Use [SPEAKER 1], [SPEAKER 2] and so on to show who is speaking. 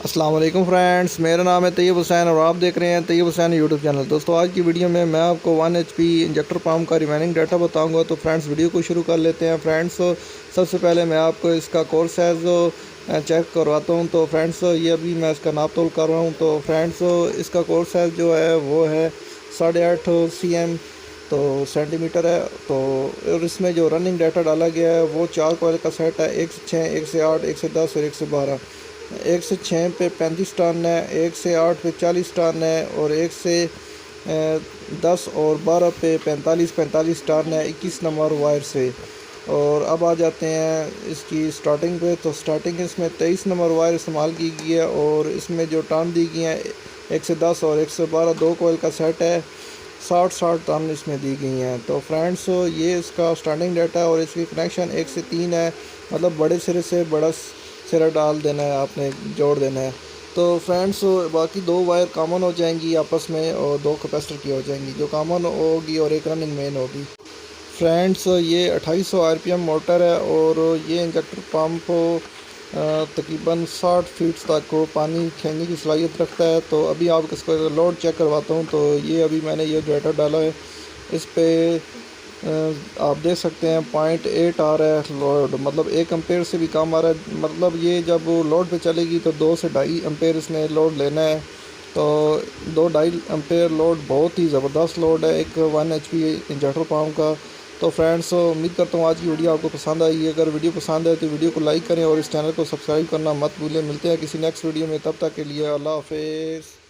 [SPEAKER 1] अस्सलाम वालेकुम फ्रेंड्स, मेरा नाम है तैयब हुसैन और आप देख रहे हैं तैयब हुसैन यूट्यूब चैनल। दोस्तों आज की वीडियो में मैं आपको 1 HP इंजेक्टर पंप का रिमेनिंग डाटा बताऊंगा। तो फ्रेंड्स वीडियो को शुरू कर लेते हैं। फ्रेंड्स सबसे पहले मैं आपको इसका कोर साइज़ चेक करवाता हूं। तो फ्रेंड्स ये अभी मैं इसका नाप तोल कर रहा हूं। तो फ्रेंड्स इसका कोर साइज़ जो है वो है 8.5 cm तो सेंटीमीटर है। तो और इसमें जो रनिंग डाटा डाला गया है वो 4 कॉइल का सेट है, 1 से 6, 1 से 8, 1 से 10 और 1 से 12। 1 से 6 पे 35 टन है, 1 से 8 पे 40 टन है और 1 से 10 और 12 पे 45 टन है 21 नंबर वायर से। और अब आ जाते हैं इसकी स्टार्टिंग पे। तो स्टार्टिंग इसमें 23 नंबर वायर इस्तेमाल की गई है और इसमें जो टन दी गई है 1 से 10 और 1 से 12 दो कोयल का सेट है, 60 टन इसमें दी गई हैं। तो फ्रेंड्स ये इसका स्टार्टिंग डाटा है और इसकी कनेक्शन 1 से 3 है, मतलब बड़े सिरे से बड़ा सिरा डाल देना है, आपने जोड़ देना है। तो फ्रेंड्स बाकी दो वायर कॉमन हो जाएंगी आपस में और दो कैपेसिटर की हो जाएंगी, जो कॉमन होगी और एक रनिंग मेन होगी। फ्रेंड्स ये 2800 RPM मोटर है और ये इंजेक्टर पंप तकरीबन 60 फीट तक को पानी खींचने की सलाहियत रखता है। तो अभी आप इसको लोड चेक करवाता हूँ। तो ये अभी मैंने ये डाटा डाला है, इस पर आप देख सकते हैं 0.8 आ रहा है लोड, मतलब 1 एम्पेयर से भी कम आ रहा है। मतलब ये जब लोड पे चलेगी तो 2 से 2.5 एम्पेयर इसने लोड लेना है। तो 2-2.5 एम्पेयर लोड बहुत ही ज़बरदस्त लोड है एक 1 HP इंजेक्टर पंप का। तो फ्रेंड्स उम्मीद करता हूँ आज की वीडियो आपको पसंद आई। अगर वीडियो पसंद आए तो वीडियो को लाइक करें और इस चैनल को सब्सक्राइब करना मत भूलें। मिलते हैं किसी नेक्स्ट वीडियो में, तब तक के लिए अल्लाह हाफिज़।